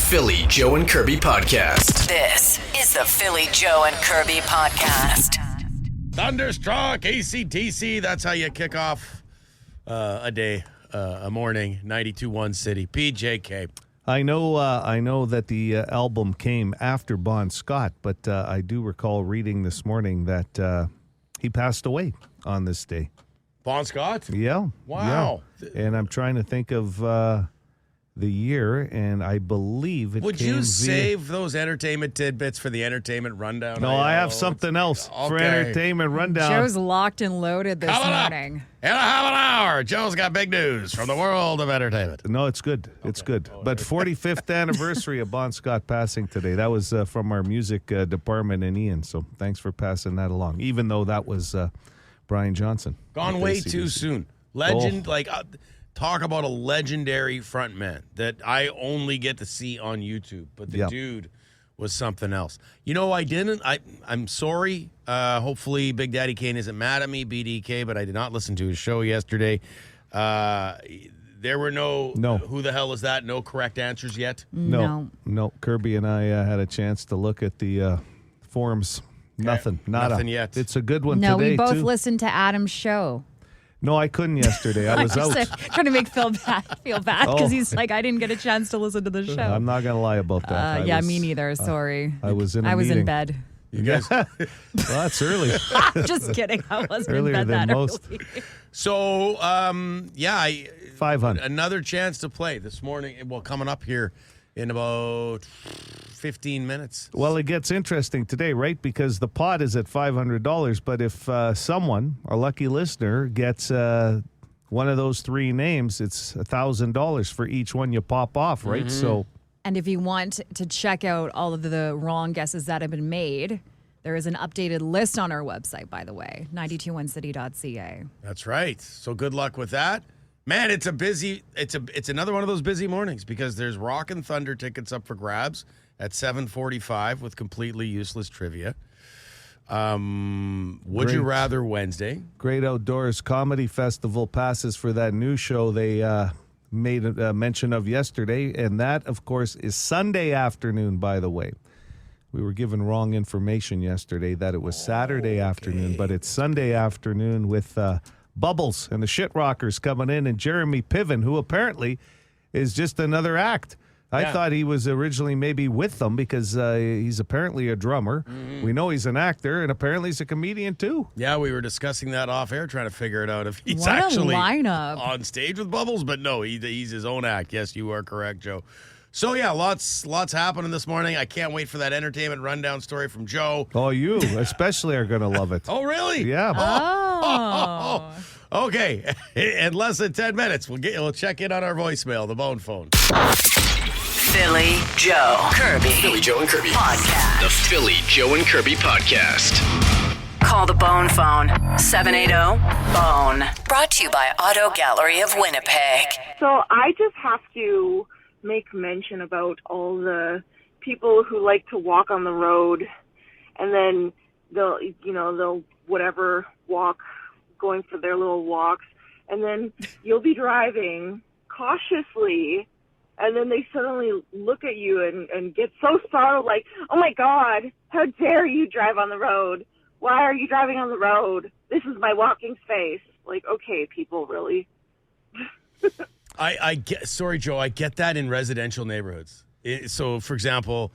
Philly Joe and Kirby Podcast. This is the Philly Joe and Kirby Podcast. Thunderstruck, AC/DC. That's how you kick off a day, a morning. 92.1 City. PJK. I know that the album came after Bon Scott, but I do recall reading this morning that he passed away on this day. Bon Scott? Yeah. Wow. Yeah. And I'm trying to think of the year, and I believe it Would came you save those entertainment tidbits for the entertainment rundown? No, I have something else for entertainment rundown. Joe's locked and loaded this morning. In a half an hour, Joe's got big news from the world of entertainment. No, it's good. It's good. But 45th anniversary of Bon Scott passing today. That was from our music department and Ian, so thanks for passing that along, even though that was Brian Johnson. Gone way too soon. Legend, talk about a legendary frontman that I only get to see on YouTube, but the dude was something else. You know, I'm sorry. Hopefully Big Daddy Kane isn't mad at me, BDK, but I did not listen to his show yesterday. There were no, who the hell is that? No correct answers yet? No. Kirby and I had a chance to look at the forums. Nothing yet. It's a good one No, today, we both too. listened to Adam's show. No, I couldn't yesterday. I was out. Trying to make Phil feel bad because he's like, I didn't get a chance to listen to the show. I'm not going to lie about that. Me neither. Sorry. I was in a I was meeting. in bed. You guys? Well, that's early. Just kidding. I wasn't Earlier in bed than that most. early. So, 500. Another chance to play this morning. Well, coming up here in about 15 minutes. Well, it gets interesting today, right? Because the pot is at $500, but if someone, a lucky listener, gets one of those three names, it's $1,000 for each one you pop off, right? Mm-hmm. So, And if you want to check out all of the wrong guesses that have been made, there is an updated list on our website, by the way, 921city.ca. That's right. So good luck with that. Man, it's another one of those busy mornings because there's Rock and Thunder tickets up for grabs at 7:45 with completely useless trivia. Would you rather Wednesday? Great Outdoors Comedy Festival passes for that new show they made a mention of yesterday, and that, of course, is Sunday afternoon, by the way. We were given wrong information yesterday that it was Saturday afternoon, but it's Sunday afternoon with Bubbles and the Shit Rockers coming in, and Jeremy Piven, who apparently is just another act. I thought he was originally maybe with them because he's apparently a drummer. Mm-hmm. We know he's an actor, and apparently he's a comedian too. Yeah, we were discussing that off air, trying to figure it out if he's What actually a lineup. on stage with Bubbles, but no, he's his own act. Yes, you are correct, Joe. So yeah, lots happening this morning. I can't wait for that entertainment rundown story from Joe. Oh, you especially are going to love it. Oh, really? Yeah. Oh. Okay. In less than 10 minutes, we'll check in on our voicemail, the bone phone. Philly Joe Kirby. Philly Joe and Kirby. Podcast. The Philly Joe and Kirby Podcast. Call the Bone Phone, 780-BONE. Brought to you by Auto Gallery of Winnipeg. So I just have to make mention about all the people who like to walk on the road and then they'll walk, going for their little walks, and then you'll be driving cautiously and then they suddenly look at you and get so startled, like, oh my God, how dare you drive on the road? Why are you driving on the road? This is my walking space. Like, okay, people, really? I get, sorry, Joe, I get that in residential neighborhoods. So, for example,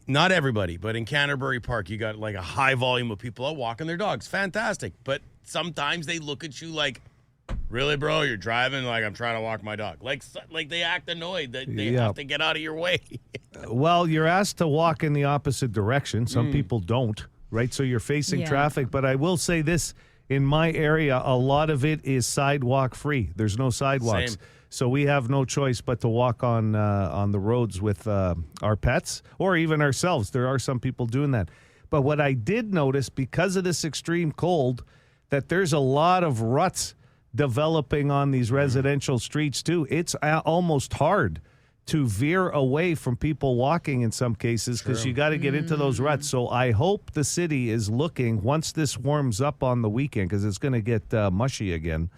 not everybody, but in Canterbury Park, you got like a high volume of people out walking their dogs. Fantastic. But sometimes they look at you like, really, bro, you're driving like I'm trying to walk my dog. Like they act annoyed that they have to get out of your way. Well, you're asked to walk in the opposite direction. Some people don't, right? So you're facing traffic. But I will say this. In my area, a lot of it is sidewalk free. There's no sidewalks. Same. So we have no choice but to walk on the roads with our pets or even ourselves. There are some people doing that. But what I did notice, because of this extreme cold, that there's a lot of ruts developing on these residential streets too. It's almost hard to veer away from people walking in some cases because you got to get into those ruts. So I hope the city is looking, once this warms up on the weekend, because it's going to get mushy again,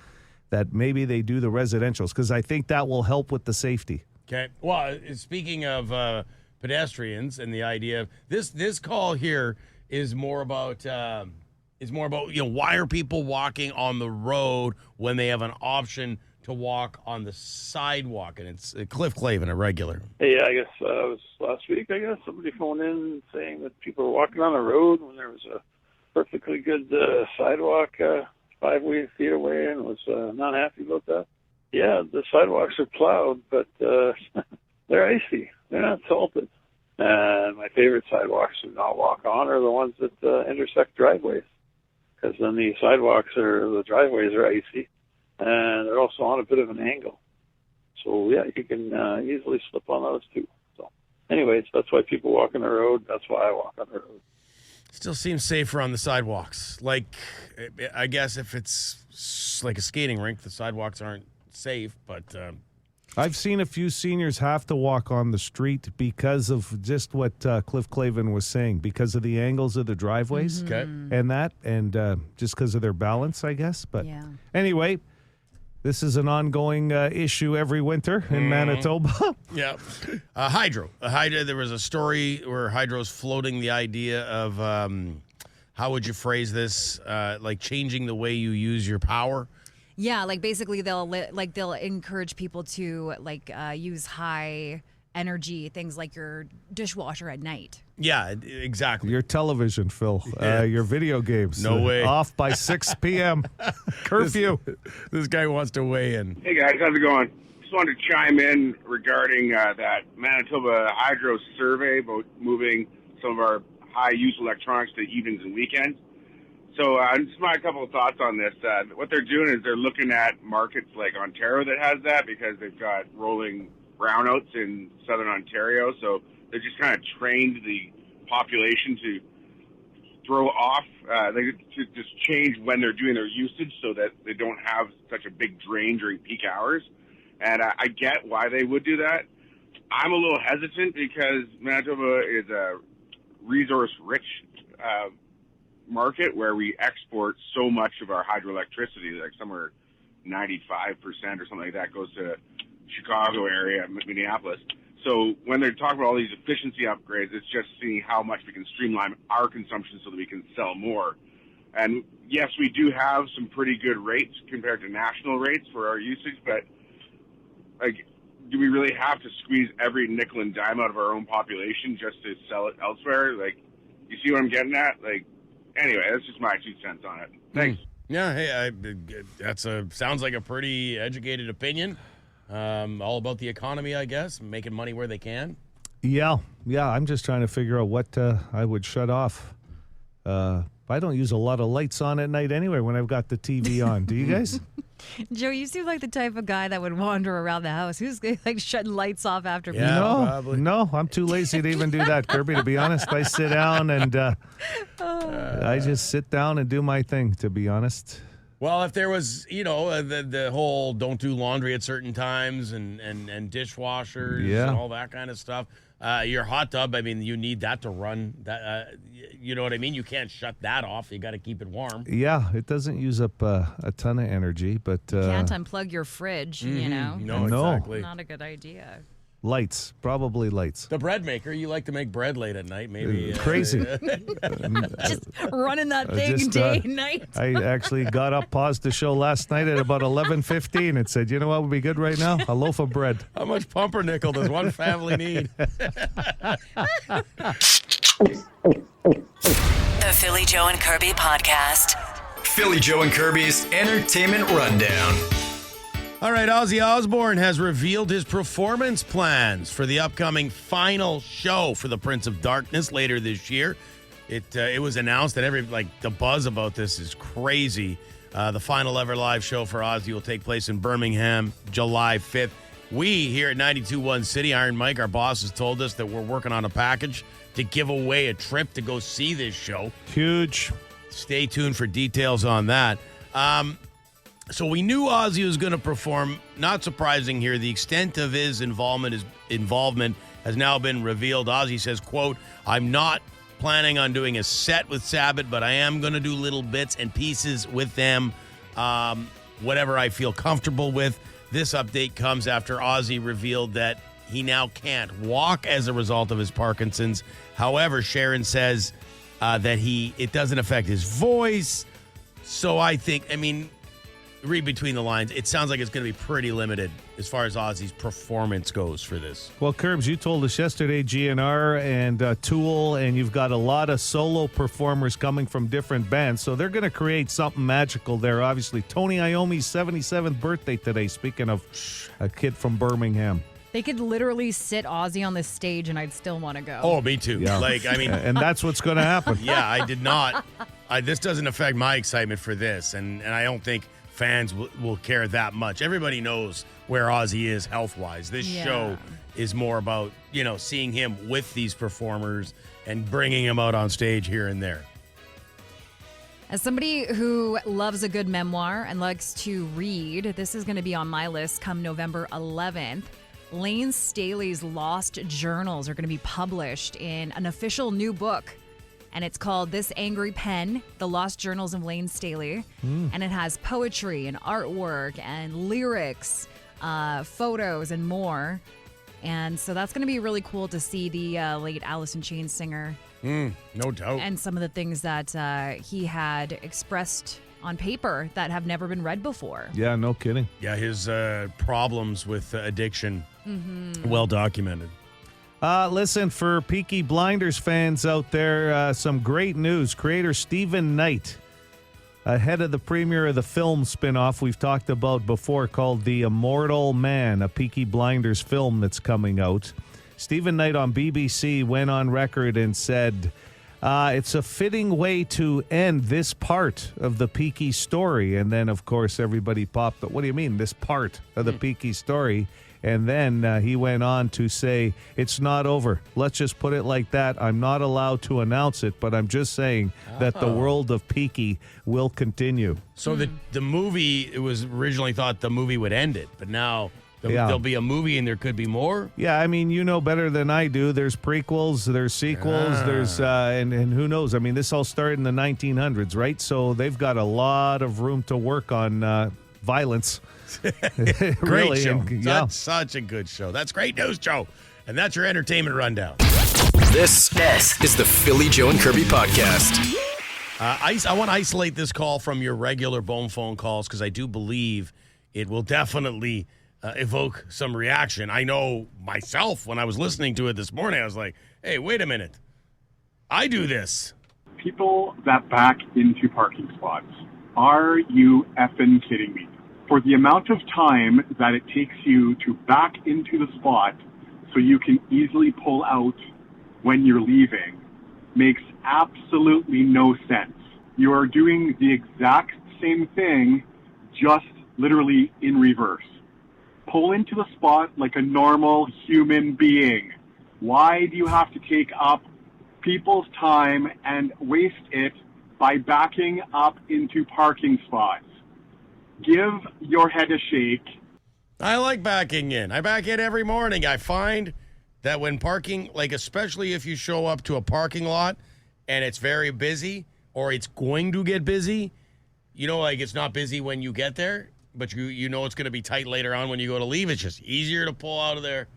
that maybe they do the residentials, because I think that will help with the safety. Okay. Well, speaking of pedestrians and the idea of this call here is more about why are people walking on the road when they have an option to walk on the sidewalk? And it's Cliff Clavin, a regular. Hey, I guess it was last week, somebody phoned in saying that people were walking on the road when there was a perfectly good sidewalk 5 feet away and was not happy about that. Yeah, the sidewalks are plowed, but they're icy. They're not salted. And my favorite sidewalks to not walk on are the ones that intersect driveways, because then the driveways are icy, and they're also on a bit of an angle. So, yeah, you can easily slip on those, too. So, anyways, that's why people walk on the road. That's why I walk on the road. Still seems safer on the sidewalks. Like, I guess if it's like a skating rink, the sidewalks aren't safe, but... I've seen a few seniors have to walk on the street because of just what Cliff Clavin was saying, because of the angles of the driveways and just because of their balance, I guess. But anyway, this is an ongoing issue every winter in Manitoba. Yeah. Hydro. There was a story where Hydro's floating the idea of, how would you phrase this, like changing the way you use your power. Yeah, like basically they'll encourage people to use high energy things like your dishwasher at night. Yeah, exactly. Your television, Phil. Your video games. No way. Off by 6 p.m. Curfew. This guy wants to weigh in. Hey guys, how's it going? Just wanted to chime in regarding that Manitoba Hydro survey about moving some of our high-use electronics to evenings and weekends. So just my couple of thoughts on this. What they're doing is they're looking at markets like Ontario that has that, because they've got rolling brownouts in southern Ontario. So they just kind of trained the population to throw off, to just change when they're doing their usage so that they don't have such a big drain during peak hours. And I get why they would do that. I'm a little hesitant because Manitoba is a resource-rich market where we export so much of our hydroelectricity, like somewhere 95% or something like that goes to Chicago area, Minneapolis. So when they're talking about all these efficiency upgrades, it's just seeing how much we can streamline our consumption so that we can sell more. And yes, we do have some pretty good rates compared to national rates for our usage, but like, do we really have to squeeze every nickel and dime out of our own population just to sell it elsewhere? Like, you see what I'm getting at? Like, anyway, that's just my 2 cents on it. Thanks. Yeah, hey, sounds like a pretty educated opinion. All about the economy, I guess, making money where they can. Yeah. I'm just trying to figure out what I would shut off. I don't use a lot of lights on at night anyway when I've got the TV on. Do you guys? Joe, you seem like the type of guy that would wander around the house. Who's like shutting lights off after Yeah, probably. No, I'm too lazy to even do that, Kirby, to be honest. I sit down and I just sit down and do my thing, to be honest. Well, if there was, the whole don't do laundry at certain times and dishwashers and all that kind of stuff, your hot tub, I mean, you need that to run. That, you know what I mean? You can't shut that off. You got to keep it warm. Yeah, it doesn't use up a ton of energy, but... you can't unplug your fridge, you know? No, exactly. Not a good idea. Lights, probably lights. The bread maker, you like to make bread late at night, maybe. Crazy. Just running that thing day and night. I actually got up, paused the show last night at about 11:15 and said, you know what would be good right now? A loaf of bread. How much pumpernickel does one family need? The Philly Joe and Kirby Podcast. Philly Joe and Kirby's Entertainment Rundown. All right, Ozzy Osbourne has revealed his performance plans for the upcoming final show for the Prince of Darkness later this year. It was announced that the buzz about this is crazy. The final ever live show for Ozzy will take place in Birmingham, July 5th. We here at 92.1 City, Iron Mike, our boss, has told us that we're working on a package to give away a trip to go see this show. Huge. Stay tuned for details on that. So we knew Ozzy was going to perform. Not surprising here, the extent of his involvement has now been revealed. Ozzy says, quote, I'm not planning on doing a set with Sabbath, but I am going to do little bits and pieces with them, whatever I feel comfortable with. This update comes after Ozzy revealed that He now can't walk as a result of his Parkinson's. However, Sharon says that it doesn't affect his voice. So I think, read between the lines. It sounds like it's going to be pretty limited as far as Ozzy's performance goes for this. Well, Curbs, you told us yesterday GNR and Tool, and you've got a lot of solo performers coming from different bands, so they're going to create something magical there. Obviously, Tony Iommi's 77th birthday today, speaking of a kid from Birmingham. They could literally sit Ozzy on this stage and I'd still want to go. Oh, me too. Yeah. And that's what's going to happen. Yeah, I did not. This doesn't affect my excitement for this, and I don't think fans will care that much. Everybody knows where Ozzy is health-wise. This show is more about, seeing him with these performers and bringing him out on stage here and there. As somebody who loves a good memoir and likes to read, this is going to be on my list come November 11th. Layne Staley's Lost Journals are going to be published in an official new book. And it's called This Angry Pen, The Lost Journals of Layne Staley. And it has poetry and artwork and lyrics, photos, and more. And so that's going to be really cool to see the late Alice in Chains singer. No doubt. And some of the things that he had expressed on paper that have never been read before. Yeah, no kidding. Yeah, his problems with addiction, well documented. Listen, for Peaky Blinders fans out there, some great news. Creator Stephen Knight, ahead of the premiere of the film spinoff we've talked about before called The Immortal Man, a Peaky Blinders film that's coming out. Stephen Knight on BBC went on record and said, it's a fitting way to end this part of the Peaky story. And then, of course, everybody popped up. What do you mean, this part of the Peaky story? And then he went on to say, it's not over. Let's just put it like that. I'm not allowed to announce it, but I'm just saying that the world of Peaky will continue. So the movie, it was originally thought the movie would end it, but now there'll be a movie and there could be more? Yeah, I mean, you know better than I do. There's prequels, there's sequels, there's and who knows? I mean, this all started in the 1900s, right? So they've got a lot of room to work on violence. Great really, show. And, That's such a good show. That's great news, Joe. And that's your entertainment rundown. This is the Philly Joe and Kirby podcast. I want to isolate this call from your regular bone phone calls because I do believe it will definitely evoke some reaction. I know myself, when I was listening to it this morning, I was like, hey, wait a minute. I do this. People that back into parking spots. Are you effing kidding me? For the amount of time that it takes you to back into the spot so you can easily pull out when you're leaving makes absolutely no sense. You are doing the exact same thing, just literally in reverse. Pull into the spot like a normal human being. Why do you have to take up people's time and waste it by backing up into parking spots? Give your head a shake. I like backing in. I back in every morning. I find that when parking, like especially if you show up to a parking lot and it's very busy or it's going to get busy, like it's not busy when you get there, but you know it's going to be tight later on when you go to leave. It's just easier to pull out of there.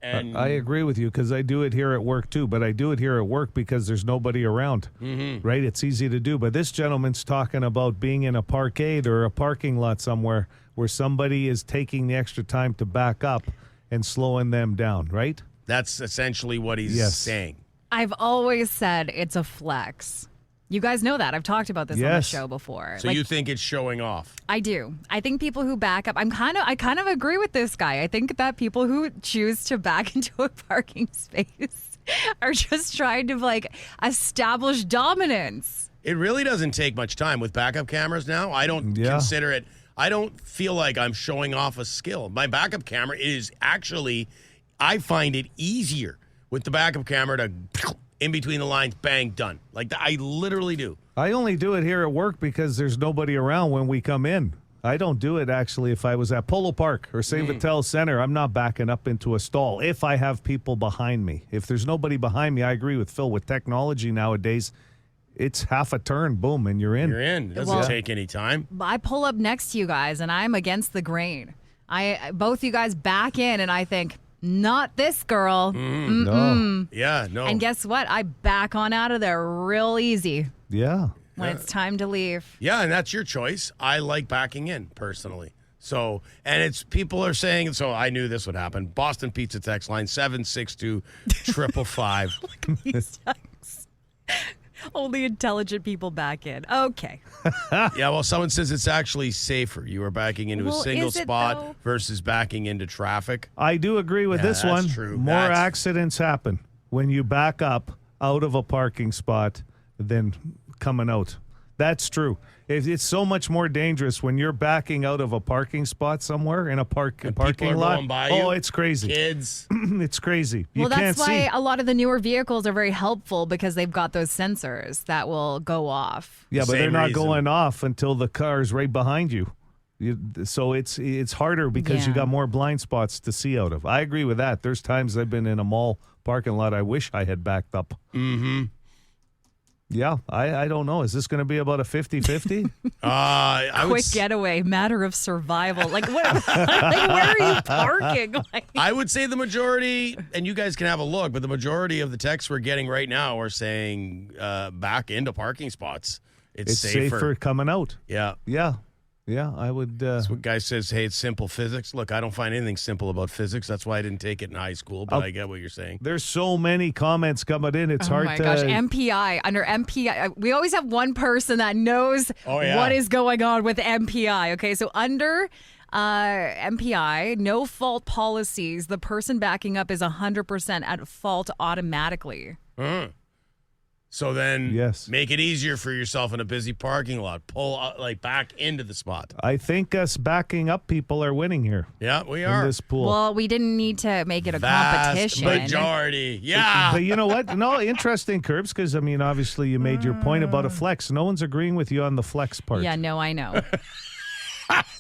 And I agree with you because I do it here at work too, but I do it here at work because there's nobody around, right? It's easy to do. But this gentleman's talking about being in a parkade or a parking lot somewhere where somebody is taking the extra time to back up and slowing them down, right? That's essentially what he's saying. I've always said it's a flex. You guys know that. I've talked about this on the show before. So you think it's showing off? I do. I think people who back up, I kind of agree with this guy. I think that people who choose to back into a parking space are just trying to establish dominance. It really doesn't take much time with backup cameras now. I don't consider it. I don't feel like I'm showing off a skill. My backup camera is actually, I find it easier with the backup camera to in between the lines, bang, done. I literally do. I only do it here at work because there's nobody around when we come in. I don't do it, actually, if I was at Polo Park or St. Vital Center. I'm not backing up into a stall if I have people behind me. If there's nobody behind me, I agree with Phil. With technology nowadays, it's half a turn, boom, and you're in. You're in. It doesn't take any time. I pull up next to you guys, and I'm against the grain. Both you guys back in, and I think, Not this girl. No. Yeah, no. And guess what? I back on out of there real easy Yeah. when it's time to leave. Yeah, and that's your choice. I like backing in personally. So, and it's people are saying, so I knew this would happen. Boston Pizza text line 762-555. These texts. Only intelligent people back in. Okay. Yeah, well, someone says it's actually safer. You are backing into a single is it, spot though? versus backing into traffic. I do agree with Yeah, this that's one. true. More That's- accidents happen when you back up out of a parking spot than coming out. That's true. It's so much more dangerous when you're backing out of a parking spot somewhere in a And parking people are lot. going by you. Oh, it's crazy. Kids. It's crazy. You Well, can't that's why see. a lot of the newer vehicles are very helpful because they've got those sensors that will go off. Yeah, but Same they're not reason. going off until the car's right behind you. So it's harder because you Yeah. got more blind spots to see out of. I agree with that. There's times I've been in a mall parking lot I wish I had backed up. Mm-hmm. Yeah, I don't know. Is this going to be about a 50-50? I would Quick s- getaway, matter of survival. Like, what? Like, where are you parking? Like, I would say the majority, and you guys can have a look, but the majority of the texts we're getting right now are saying back into parking spots. It's safer coming out. Yeah. Yeah, I would. That's what guy says, hey, it's simple physics. Look, I don't find anything simple about physics. That's why I didn't take it in high school, but I get what you're saying. There's so many comments coming in. It's oh hard my to. gosh, MPI. Under MPI, we always have one person that knows Oh, yeah. what is going on with MPI. Okay, so under MPI, no fault policies, the person backing up is 100% at fault automatically. So then Yes. make it easier for yourself in a busy parking lot. Pull back into the spot. I think us backing up people are winning here Yeah, we in are. this pool. Well, we didn't need to make it a Vast competition. majority. Yeah. But you know what? No, interesting, Curbs, because, I mean, obviously you made your point about a flex. No one's agreeing with you on the flex part. Yeah, no, I know.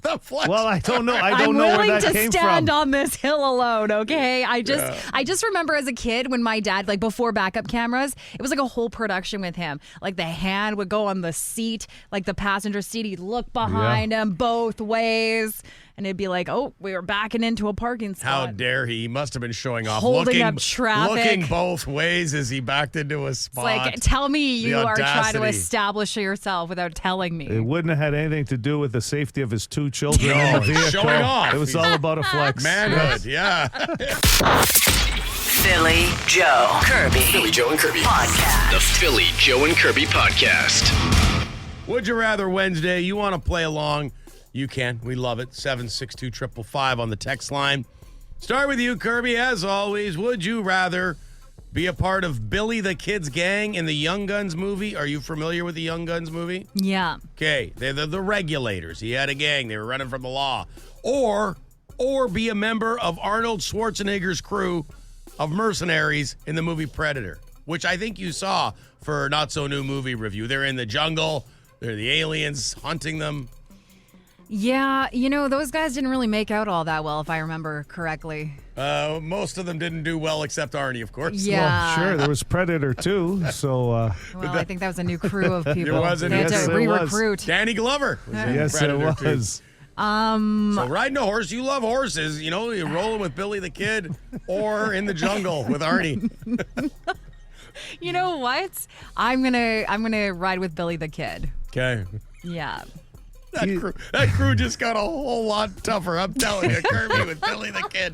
The flex. Well, I don't know. I I'm don't know where willing that to came stand from. on this hill alone, okay? I just remember as a kid when my dad, like before backup cameras, it was like a whole production with him. Like the hand would go on the seat, like the passenger seat. He'd look behind him both ways, and it'd be like, oh, we were backing into a parking spot. How dare he? He must have been showing off. Holding looking, up traffic. Looking both ways as he backed into a It's spot. like, tell me you are trying to audacity. establish yourself without telling me. It wouldn't have had anything to do with the safety of his two children in No, the vehicle. showing off. It was all about a flex. Manhood, yeah. Philly Joe Kirby. Philly Joe and Kirby. Podcast. The Philly Joe and Kirby Podcast. Would you rather Wednesday? You want to play along? You can. We love it. 762-555 on the text line. Start with you, Kirby. As always, would you rather be a part of Billy the Kid's gang in the Young Guns movie? Are you familiar with the Young Guns movie? Yeah. Okay, they're the regulators. He had a gang. They were running from the law. Or be a member of Arnold Schwarzenegger's crew of mercenaries in the movie Predator, which I think you saw for Not So New Movie Review. They're in the jungle. They're the aliens hunting them. Yeah, you know, those guys didn't really make out all that well, if I remember correctly. Most of them didn't do well except Arnie, of course. Yeah. Well, sure, there was Predator too. So Well, I think that was a new crew of people. wasn't They had Yes, to it was. re-recruit. Danny Glover was in yes, Predator it too. was. So riding a horse, you love horses. You know, you're rolling with Billy the Kid or in the jungle with Arnie. You know what? I'm gonna ride with Billy the Kid. Okay. Yeah. That crew just got a whole lot tougher. I'm telling you, Kirby with Billy the Kid.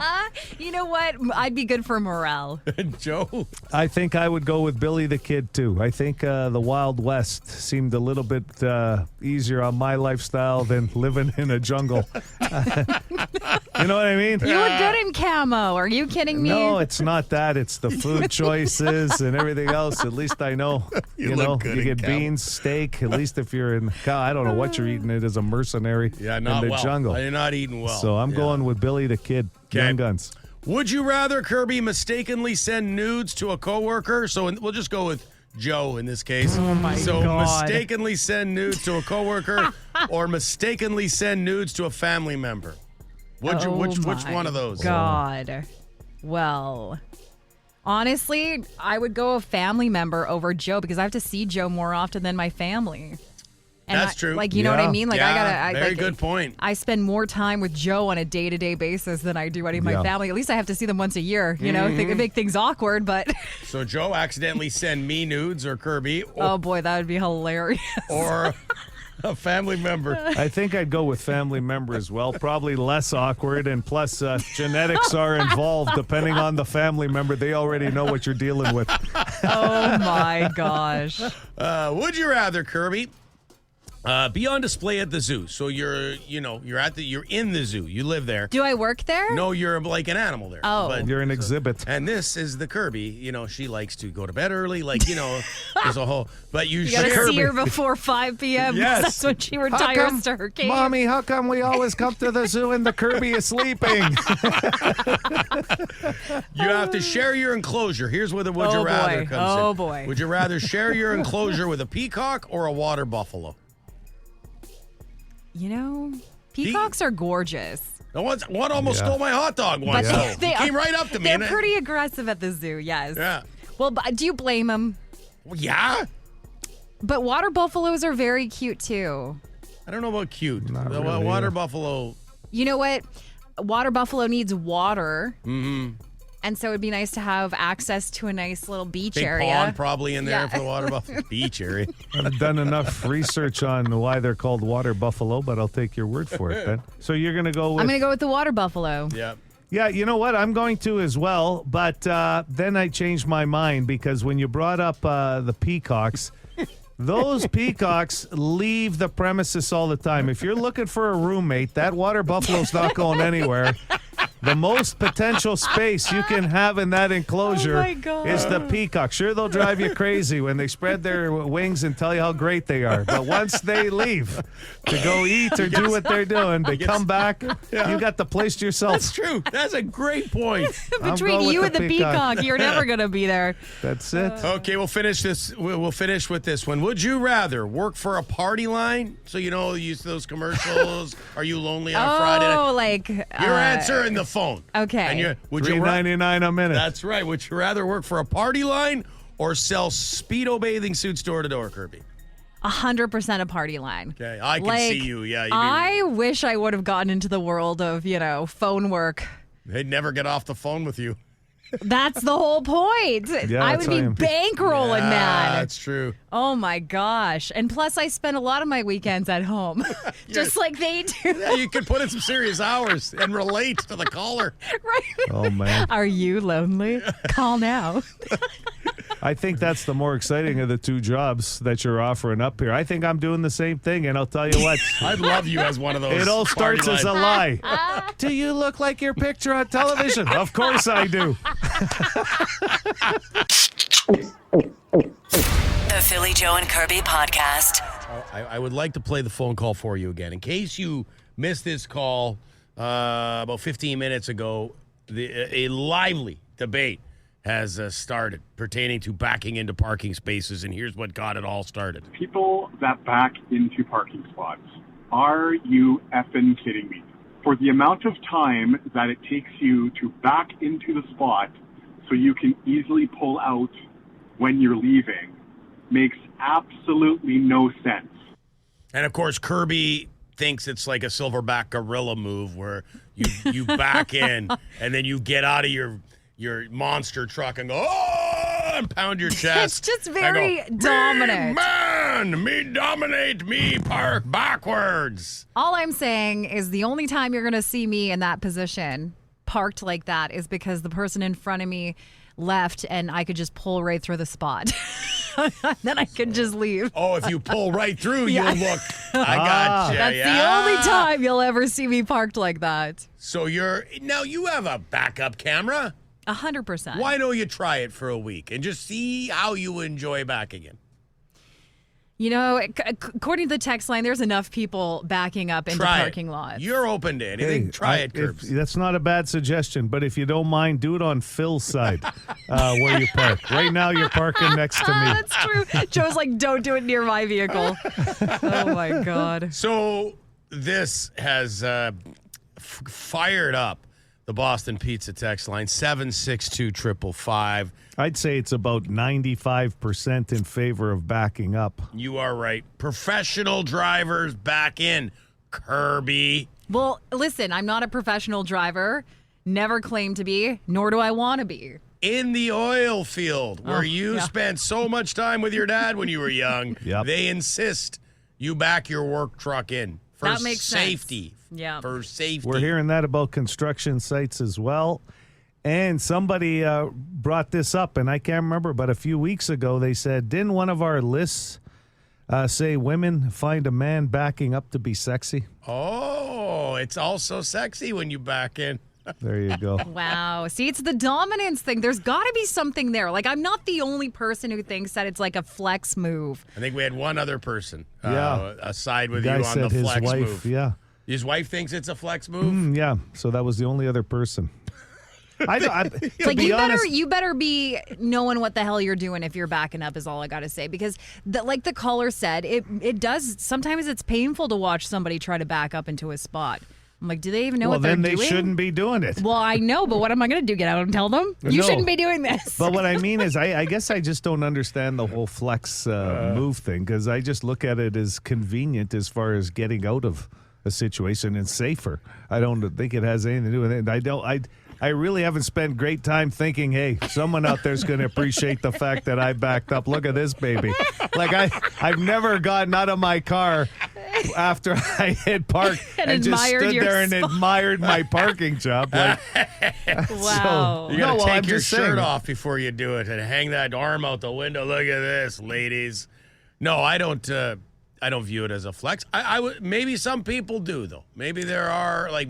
You know what? I'd be good for morale. Joe? I think I would go with Billy the Kid too. I think the Wild West seemed a little bit easier on my lifestyle than living in a jungle. You know what I mean? You look good in camo. Are you kidding me? No, it's not that. It's the food choices and everything else. At least I know. You You look know, good you in get camo. beans, steak. At least if you're in, I don't know what you're eating. It as a mercenary Yeah, not in the well. jungle. You're not eating well. So I'm Yeah. going with Billy the Kid. Okay. Young Guns. Would you rather, Kirby, mistakenly send nudes to a coworker? So we'll just go with Joe in this case. Oh my so God. mistakenly send nudes to a coworker or mistakenly send nudes to a family member? Would you? Which my one of those? God. Well, honestly, I would go a family member over Joe because I have to see Joe more often than my family. And That's true. Like, you know what I mean? Like, very good point. I spend more time with Joe on a day-to-day basis than I do any of my family. At least I have to see them once a year. You know, they make things awkward, but. So Joe accidentally send me nudes or Kirby. Oh boy, that would be hilarious. Or a family member. I think I'd go with family member as well. Probably less awkward, and plus genetics are involved. Depending on the family member, they already know what you're dealing with. Oh my gosh. Would you rather, Kirby? Be on display at the zoo. So you're in the zoo. You live there. Do I work there? No, you're like an animal there. Oh. But, You're an exhibit. and this is the Kirby. You know, she likes to go to bed early. Like, you know, there's a whole. But you gotta share. see her before 5 p.m. Yes. That's when she retires to her cave. Mommy, how come we always come to the zoo and the Kirby is sleeping? You have to share your enclosure. Here's where the would you rather comes in. Oh boy. Would you rather share your enclosure with a peacock or a water buffalo? You know, peacocks are gorgeous. One almost stole my hot dog once. But He came right up to me. They're pretty aggressive at the zoo, yes. Yeah. Well, but do you blame them? Well, yeah. But water buffaloes are very cute too. I don't know about cute. Not The really, water yeah. buffalo. You know what? Water buffalo needs water. Mm-hmm. And so it'd be nice to have access to a nice little beach Big area. pond probably in there Yeah. for the water buffalo. Beach area. I've done enough research on why they're called water buffalo, but I'll take your word for it, Ben. So you're going to go with... I'm going to go with the water buffalo. Yeah. Yeah, you know what? I'm going to as well, but then I changed my mind because when you brought up the peacocks, those peacocks leave the premises all the time. If you're looking for a roommate, that water buffalo's not going anywhere. The most potential space you can have in that enclosure Oh my God. is the peacock. Sure, they'll drive you crazy when they spread their wings and tell you how great they are. But once they leave to go eat or do what they're doing, they come back, you got the place to yourself. That's true. That's a great point. Between going you with and the peacock, you're never going to be there. That's it. Okay, we'll finish this. We'll finish with this one. Would you rather work for a party line? So, you know, use those commercials. Are you lonely on Friday night? Oh, like... You're answering the phone. Okay. And would you $3.99 a minute. That's right. Would you rather work for a party line or sell Speedo bathing suits door to door, Kirby? 100% a party line. Okay, I can see you. Yeah, I wish I would have gotten into the world of, phone work. they'd never get off the phone with you. That's the whole point. Yeah, I that's would be how bankrolling, man. That's true. Oh my gosh. And plus, I spend a lot of my weekends at home, just like they do. Yeah, you could put in some serious hours and relate to the caller. Right? Oh, man. Are you lonely? Call now. I think that's the more exciting of the two jobs that you're offering up here. I think I'm doing the same thing, and I'll tell you what. I'd love you as one of those. It all starts party as a line. lie. Do you look like your picture on television? Of course I do. The Philly Joe and Kirby podcast. I would like to play the phone call for you again. In case you missed this call about 15 minutes ago, a lively debate has started pertaining to backing into parking spaces, and here's what got it all started. People that back into parking spots. Are you effing kidding me? For the amount of time that it takes you to back into the spot so you can easily pull out when you're leaving makes absolutely no sense. And of course, Kirby thinks it's like a silverback gorilla move where you back in and then you get out of your monster truck and go, oh, and pound your chest. It's just very dominant. Me dominate, me park backwards. All I'm saying is the only time you're going to see me in that position, parked like that, is because the person in front of me left and I could just pull right through the spot. Then I could just leave. Oh, if you pull right through, Yeah. you'll look. I gotcha. That's the only time you'll ever see me parked like that. So now you have a backup camera. 100%. Why don't you try it for a week and just see how you enjoy backing in? You know, according to the text line, there's enough people backing up into Try parking it. lots. You're open to anything. Try it, Curbs. That's not a bad suggestion, but if you don't mind, do it on Phil's side where you park. Right now, you're parking next to me. That's true. Joe's like, don't do it near my vehicle. Oh, my God. So this has fired up The Boston Pizza text line, 762-555. I'd say it's about 95% in favor of backing up. You are right. Professional drivers back in. Kirby. Well, listen, I'm not a professional driver. Never claimed to be, nor do I want to be. In the oil field, where you spent so much time with your dad when you were young, they insist you back your work truck in for that makes safety. Sense. Yeah. For safety. We're hearing that about construction sites as well. And somebody brought this up, and I can't remember, but a few weeks ago they said, didn't one of our lists say women find a man backing up to be sexy? Oh, it's also sexy when you back in. There you go. Wow. See, it's the dominance thing. There's got to be something there. Like, I'm not the only person who thinks that it's like a flex move. I think we had one other person aside with the you guy on said the his flex wife, move. Yeah. His wife thinks it's a flex move? Yeah. So that was the only other person. It's like you better be knowing what the hell you're doing if you're backing up is all I got to say, because like the caller said, it does sometimes it's painful to watch somebody try to back up into a spot. I'm like, do they even know what they're doing? Well, then they shouldn't be doing it. Well, I know, but what am I going to do? Get out and tell them? You shouldn't be doing this. But what I mean is I guess I just don't understand the whole flex move thing, because I just look at it as convenient as far as getting out of a situation and safer. I don't think it has anything to do with it. I really haven't spent great time thinking, hey, someone out there's going to appreciate the fact that I backed up. Look at this baby. Like I've never gotten out of my car after I had parked and just stood there and admired my parking job. Like, wow. You got to take your shirt off before you do it and hang that arm out the window. Look at this, ladies. No, I don't view it as a flex. I would, maybe some people do, though. Maybe there are like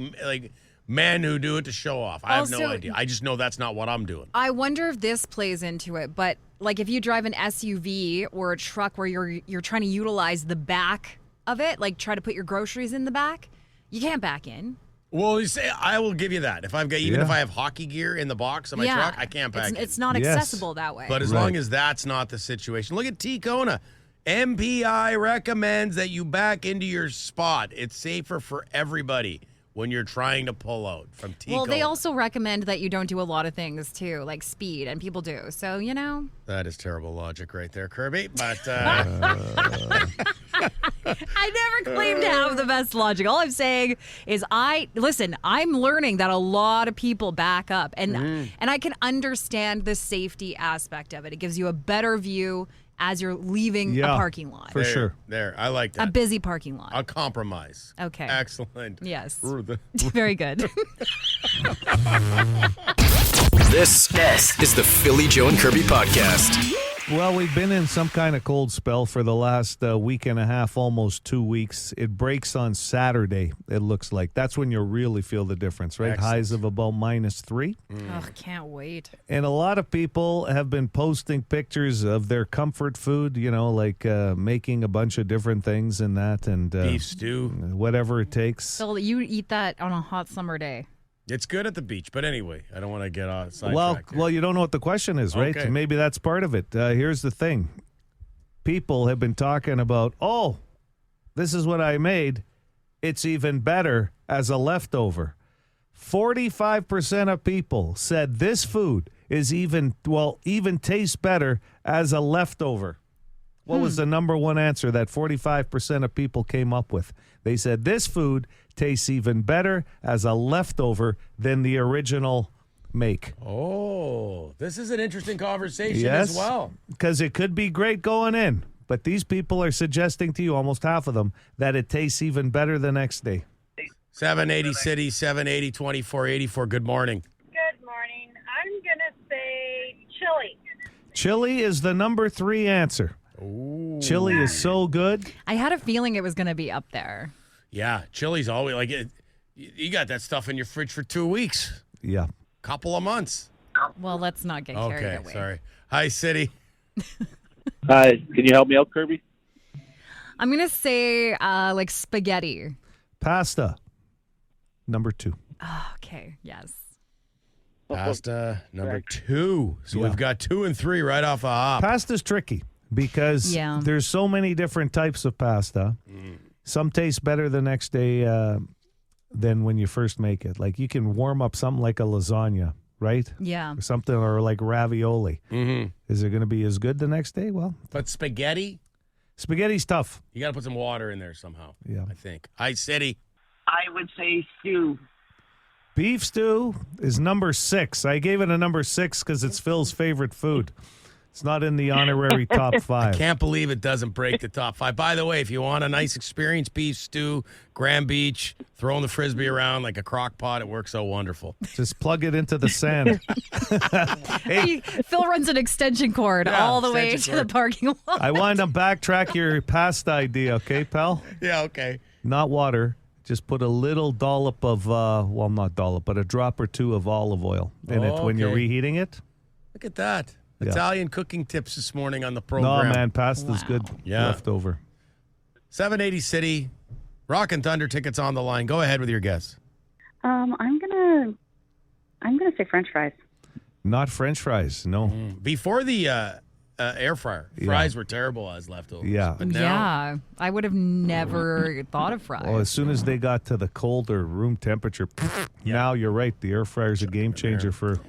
men who do it to show off. I have no idea. I just know that's not what I'm doing. I wonder if this plays into it, but like if you drive an SUV or a truck where you're trying to utilize the back of it, like try to put your groceries in the back, you can't back in. Well, you say I will give you that. If I've got if I have hockey gear in the box of my truck, I can't back in. It's not accessible that way. But as long as that's not the situation. Look at T. Kona. MPI recommends that you back into your spot. It's safer for everybody when you're trying to pull out from T. Well, they also recommend that you don't do a lot of things, too, like speed, and people do. So, you know. That is terrible logic right there, Kirby. But I never claimed to have the best logic. All I'm saying is I'm learning that a lot of people back up, and I can understand the safety aspect of it. It gives you a better view as you're leaving a parking lot. For sure. There, I like that. A busy parking lot. A compromise. Okay. Excellent. Yes. Very good. This is the Philly Joe and Kirby podcast. Well, we've been in some kind of cold spell for the last week and a half, almost 2 weeks. It breaks on Saturday, it looks like. That's when you'll really feel the difference, right? Excellent. Highs of about -3. Oh, can't wait. And a lot of people have been posting pictures of their comfort food, like making a bunch of different things and that. And beef stew. Whatever it takes. So you eat that on a hot summer day. It's good at the beach, but anyway, I don't want to get off sidetracked. Well, you don't know what the question is, right? Okay. Maybe that's part of it. Here's the thing. People have been talking about, this is what I made. It's even better as a leftover. 45% of people said this food is even tastes better as a leftover. What was the number one answer that 45% of people came up with? They said this food tastes even better as a leftover than the original make. Oh, this is an interesting conversation as well. Because it could be great going in, but these people are suggesting to you, almost half of them, that it tastes even better the next day. 780 City, 780 2484. Good morning. Good morning. I'm going to say chili. Chili is the number 3 answer. Ooh. Chili is so good. I had a feeling it was going to be up there. Yeah, chili's always like it. You got that stuff in your fridge for 2 weeks. Yeah. Couple of months. Well, let's not get carried away. Okay, sorry. Hi, City. Hi, can you help me out, Kirby? I'm going to say like spaghetti. Pasta, number 2. Oh, okay, yes. Pasta, number 2. So we've got 2 and 3 right off a hop. Pasta's tricky because there's so many different types of pasta. Some taste better the next day. than when you first make it. Like you can warm up something like a lasagna, right? Yeah. Or something, or like ravioli. Mm-hmm. Is it going to be as good the next day? Well, But spaghetti's tough. You got to put some water in there somehow. Yeah. I think. Hi, City. I would say stew. Beef stew is number 6. I gave it a number 6 because it's Phil's favorite food. It's not in the honorary top 5. Can't believe it doesn't break the top 5. By the way, if you want a nice experience, beef stew, Grand Beach, throwing the Frisbee around like a crock pot, it works so wonderful. Just plug it into the sand. Hey, Phil runs an extension cord all the way to the parking lot. I want to backtrack your past idea, okay, pal? Yeah, okay. Not water. Just put a little dollop of, not dollop, but a drop or 2 of olive oil in it when you're reheating it. Look at that. Yeah. Italian cooking tips this morning on the program. No, man, pasta's good leftover. 780 City, Rock and Thunder tickets on the line. Go ahead with your guess. I'm gonna say French fries. Not French fries, no. Before the air fryer, fries were terrible as leftovers. Yeah. But now, Yeah. I would have never thought of fries. Well, as soon as they got to the colder room temperature, now you're right. The air fryer's a game changer for...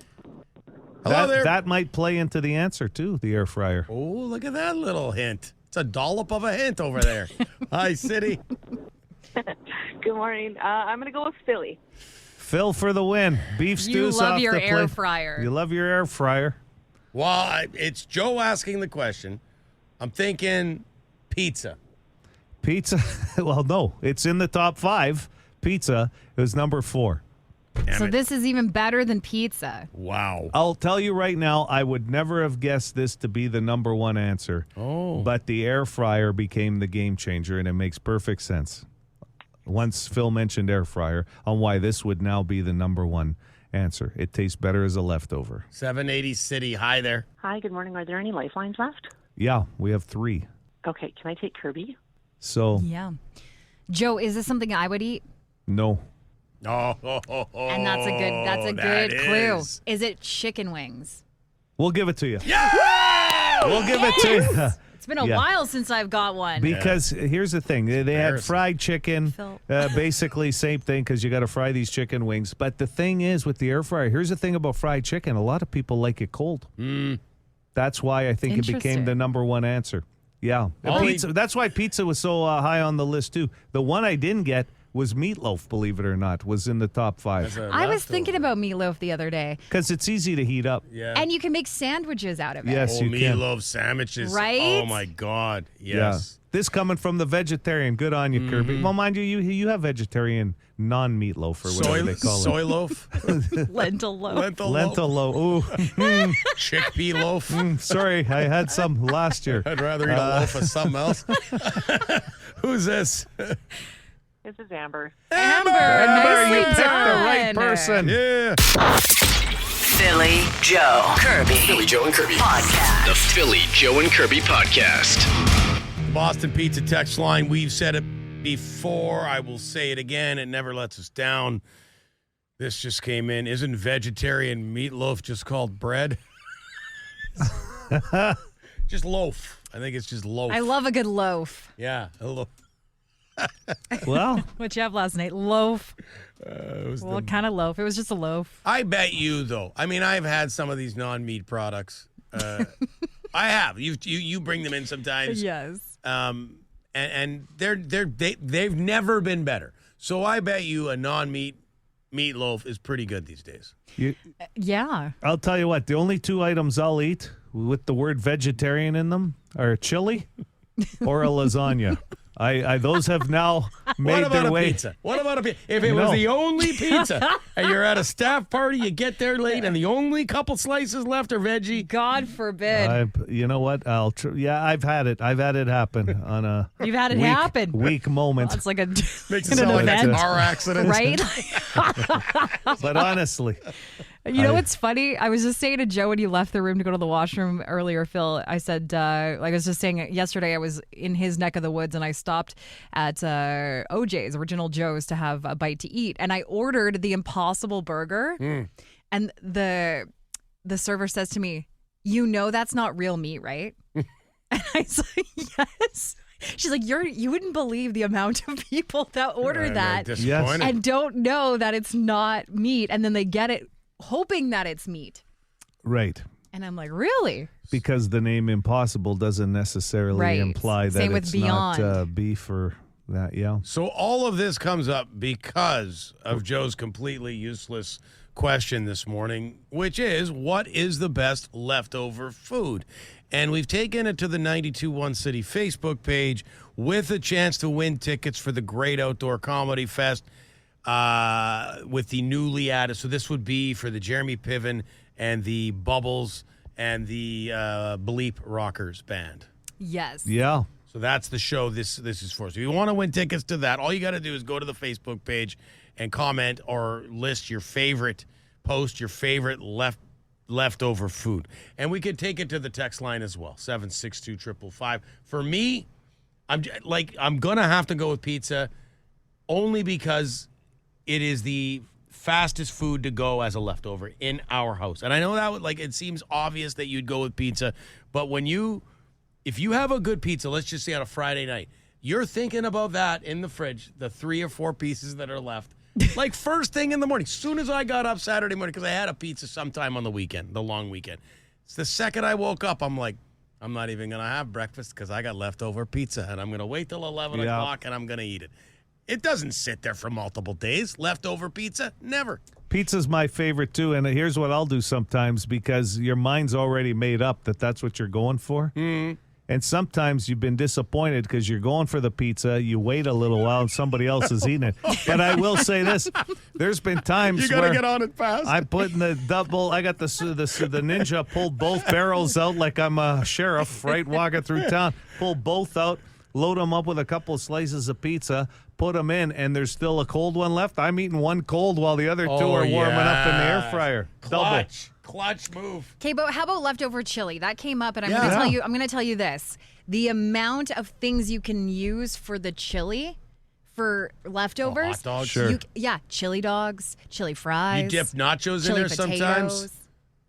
Hello there. That might play into the answer, too, the air fryer. Oh, look at that little hint. It's a dollop of a hint over there. Hi, City. Good morning. I'm going to go with Philly. Phil for the win. Beef You stew's love off your the air plate. fryer. You love your air fryer. Well, it's Joe asking the question. I'm thinking pizza. Pizza, well, no. It's in the top 5. Pizza is number 4. So this is even better than pizza. Wow. I'll tell you right now, I would never have guessed this to be the number 1 answer. Oh. But the air fryer became the game changer, and it makes perfect sense. Once Phil mentioned air fryer, on why this would now be the number 1 answer. It tastes better as a leftover. 780 City. Hi there. Hi, good morning. Are there any lifelines left? Yeah, we have 3. Okay, can I take Kirby? So, Yeah. Joe, is this something I would eat? no. Oh, And that's a good that clue. is. Is it chicken wings? We'll give it to you. Yeah! We'll give it to you. It's been a Yeah. while since I've got one. Because here's the thing. They had Embarrassing. fried chicken, Phil. basically same thing because you got to fry these chicken wings. But the thing is with the air fryer, here's the thing about fried chicken. A lot of people like it cold. That's why I think it became Interesting. the number 1 answer. Yeah. Pizza, that's why pizza was so high on the list, too. The one I didn't get was meatloaf, believe it or not, was in the top 5. I was thinking about meatloaf the other day. Because it's easy to heat up. Yeah. And you can make sandwiches out of it. Yes, you can. meatloaf sandwiches. Right? Oh, my God. Yes. Yeah. This coming from the vegetarian. Good on you, Kirby. Well, mind you, you have vegetarian non-meatloaf or whatever they call soy it. loaf. Lentil loaf. Lentil loaf. Ooh. Chickpea loaf. Sorry, I had some last year. I'd rather eat a loaf of something else. Who's this? This is Amber. Amber, Amber, you nicely picked the right done. person. Yeah. Philly Joe Kirby. Philly Joe and Kirby. Podcast. The Philly Joe and Kirby podcast. Boston Pizza text line. We've said it before. I will say it again. It never lets us down. This just came in. Isn't vegetarian meatloaf just called bread? Just loaf. I think it's just loaf. I love a good loaf. Yeah, a loaf. Well, What'd you have last night? Loaf. What kind of loaf? It was just a loaf. I bet you, though. I mean, I've had some of these non-meat products. I have. You bring them in sometimes. Yes. And they've never been better. So I bet you a non-meat meatloaf is pretty good these days. Yeah. I'll tell you what, the only 2 items I'll eat with the word vegetarian in them are chili or a lasagna. Those have now made their way. Pizza? What about a pizza? If it was the only pizza and you're at a staff party, you get there late and the only couple slices left are veggie. God forbid. You know what? I've had it. I've had it happen on a You've had it weak, happen. weak moment. It's like a Makes it an sound like event. a car accident. Right? But honestly, You know what's funny? I was just saying to Joe when you left the room to go to the washroom earlier, Phil, I said, like I was just saying yesterday, I was in his neck of the woods and I stopped at OJ's, Original Joe's, to have a bite to eat. And I ordered the Impossible Burger. And the server says to me, "You know that's not real meat, right?" And I said, "Yes." She's like, you wouldn't believe the amount of people that order that disappointed. and don't know that it's not meat, and then they get it hoping that it's meat. Right. And I'm like, really? Because the name Impossible doesn't necessarily imply that Same with it's Beyond. not beef or that, yeah. So all of this comes up because of Joe's completely useless question this morning, which is, what is the best leftover food? And we've taken it to the 92.1 City Facebook page with a chance to win tickets for the Great Outdoor Comedy Fest with the newly added. So this would be for the Jeremy Piven and the Bubbles and the Bleep Rockers band. Yes. Yeah. So that's the show this is for. So if you want to win tickets to that, all you got to do is go to the Facebook page and comment or list your favorite post, your favorite leftover food. And we could take it to the text line as well, 762-555. For me, I'm going to have to go with pizza only because it is the fastest food to go as a leftover in our house. And I know that it seems obvious that you'd go with pizza, but if you have a good pizza, let's just say on a Friday night, you're thinking about that in the fridge, the 3 or 4 pieces that are left. Like first thing in the morning, as soon as I got up Saturday morning, because I had a pizza sometime on the weekend, the long weekend. It's the second I woke up, I'm like, I'm not even going to have breakfast because I got leftover pizza, and I'm going to wait till 11 o'clock, and I'm going to eat it. It doesn't sit there for multiple days. Leftover pizza, never. Pizza's my favorite, too, and here's what I'll do sometimes because your mind's already made up that that's what you're going for. Mm. And sometimes you've been disappointed because you're going for the pizza, you wait a little while, and somebody else is eating it. But I will say this, there's been times You where got to get on it fast. I put in the double, I got the Ninja, pulled both barrels out like I'm a sheriff, right, walking through town, pull both out, load them up with a couple of slices of pizza, put them in, and there's still a cold one left. I'm eating one cold while the other two are warming up in the air fryer. Clutch move. Okay, but how about leftover chili? That came up, and I'm going to tell you this: the amount of things you can use for the chili for leftovers. Hot dogs, sure. Chili dogs, chili fries. You dip nachos in chili there potatoes. sometimes.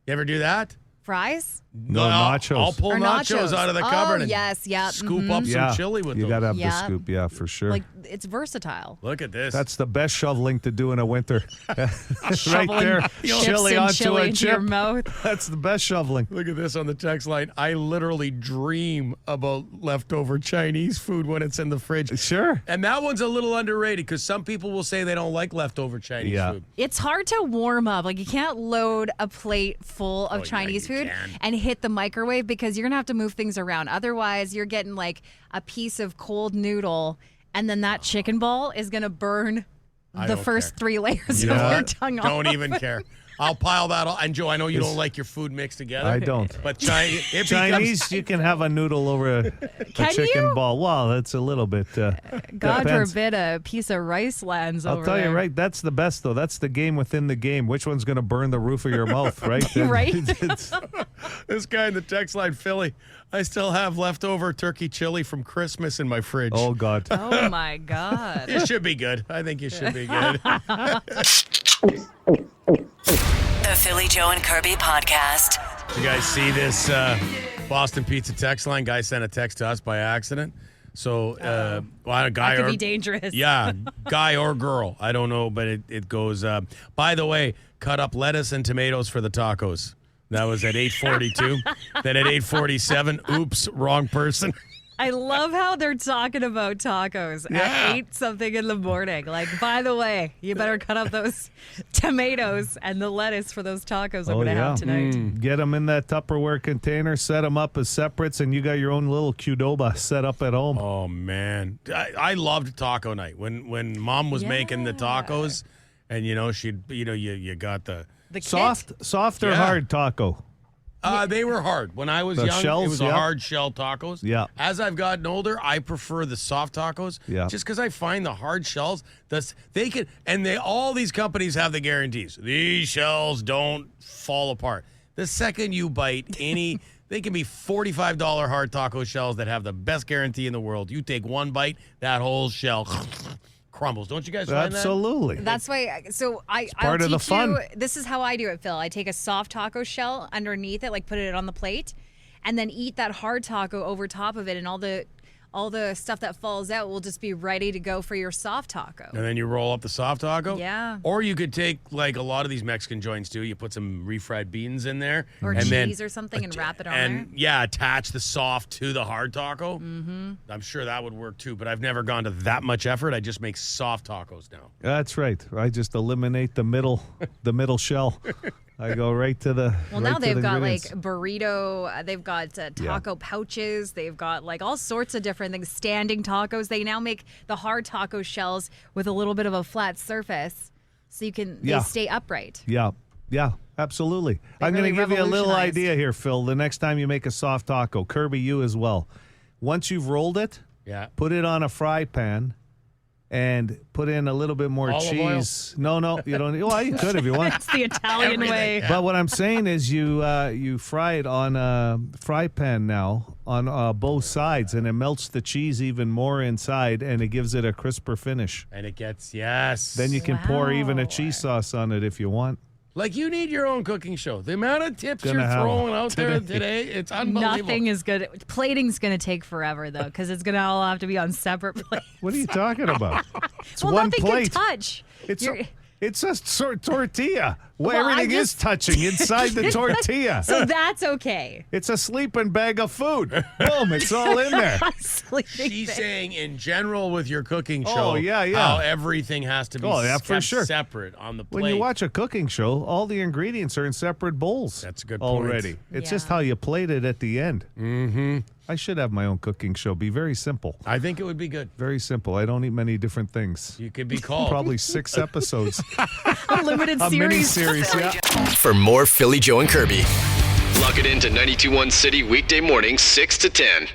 You ever do that? Fries? No, nachos. I'll pull nachos out of the cupboard and scoop up some chili with you those. You got to have the scoop, for sure. Like, it's versatile. Look at this. That's the best shoveling to do in a winter. Right Shoveling there. chips Chili and onto chili a into chip. your mouth. That's the best shoveling. Look at this on the text line. I literally dream about leftover Chinese food when it's in the fridge. Sure. And that one's a little underrated because some people will say they don't like leftover Chinese food. It's hard to warm up. Like, you can't load a plate full of Chinese food and hit the microwave because you're going to have to move things around. Otherwise, you're getting like a piece of cold noodle, and then that chicken ball is going to burn the first 3 layers of your tongue off. Don't even care. I'll pile that on. And Joe, I know you don't like your food mixed together. I don't. But Chinese, you can have a noodle over a chicken ball. Well, that's a little bit. God depends. forbid a pice of rice lands over I'll tell there. you, right? That's the best, though. That's the game within the game. Which one's going to burn the roof of your mouth, right? Right? This guy in the text line, Philly, I still have leftover turkey chili from Christmas in my fridge. Oh, God. Oh, my God. It should be good. I think it should be good. The Philly Joe and Kirby podcast. You guys see this Boston Pizza text line? Guy sent a text to us by accident. So, a guy That could be dangerous. Yeah, guy or girl. I don't know, but it goes, by the way, cut up lettuce and tomatoes for the tacos. That was at 8:42. Then at 8:47, oops, wrong person. I love how they're talking about tacos at 8-something in the morning. Like, by the way, you better cut up those tomatoes and the lettuce for those tacos I'm going to have tonight. Get them in that Tupperware container, set them up as separates, and you got your own little Qdoba set up at home. Oh, man. I loved taco night. When Mom was making the tacos, and, she'd, you got the soft or hard taco? They were hard. When I was young, shells, it was a hard shell tacos. Yeah. As I've gotten older, I prefer the soft tacos. Yeah. Just because I find the hard shells, all these companies have the guarantees. These shells don't fall apart. The second you bite they can be $45 hard taco shells that have the best guarantee in the world. You take one bite, that whole shell crumbles. Don't you guys find that? Absolutely. That's why. So I'll part of the teach fun. you. This is how I do it, Phil. I take a soft taco shell underneath it, like put it on the plate, and then eat that hard taco over top of it, and all all the stuff that falls out will just be ready to go for your soft taco. And then you roll up the soft taco? Yeah. Or you could take, like a lot of these Mexican joints do, you put some refried beans in there. Or and cheese then, or something and wrap it on and, there. yeah, attach the soft to the hard taco. Mm-hmm. I'm sure that would work too, but I've never gone to that much effort. I just make soft tacos now. That's right. I just eliminate the middle shell. I go right to the. Well, right now they've got like ingredients. burrito. They've got taco pouches. They've got like all sorts of different things. Standing tacos. They now make the hard taco shells with a little bit of a flat surface, so you can they stay upright. Yeah, absolutely. I'm really going to give you a little revolutionized. idea here, Phil. The next time you make a soft taco, Kirby, you as well. Once you've rolled it, put it on a fry pan. And put in a little bit more Olive cheese. Oil? No, you don't. Well, you could if you want. That's the Italian way. But what I'm saying is, you fry it on a fry pan now on both sides, and it melts the cheese even more inside, and it gives it a crisper finish. And it gets, yes. Then you can pour even a cheese sauce on it if you want. Like, you need your own cooking show. The amount of tips Gonna you're have throwing out there today, it's unbelievable. Nothing is good. Plating's going to take forever, though, because it's going to all have to be on separate plates. What are you talking about? It's well, one nothing plate. can touch. It's a tortilla. Well, Everything is touching inside the tortilla. So that's okay. It's a sleeping bag of food. Boom, it's all in there. She's saying in general with your cooking show, Oh, yeah. how everything has to be for kept sure. separate on the plate. When you watch a cooking show, all the ingredients are in separate bowls. That's a good point. Already. It's just how you plate it at the end. Mm-hmm. I should have my own cooking show. Be very simple. I think it would be good. Very simple. I don't eat many different things. You could be called. Probably 6 episodes. A limited A series. mini-series, yeah. For more Philly, Joe, and Kirby, log it into 92.1 City weekday mornings 6 to 10.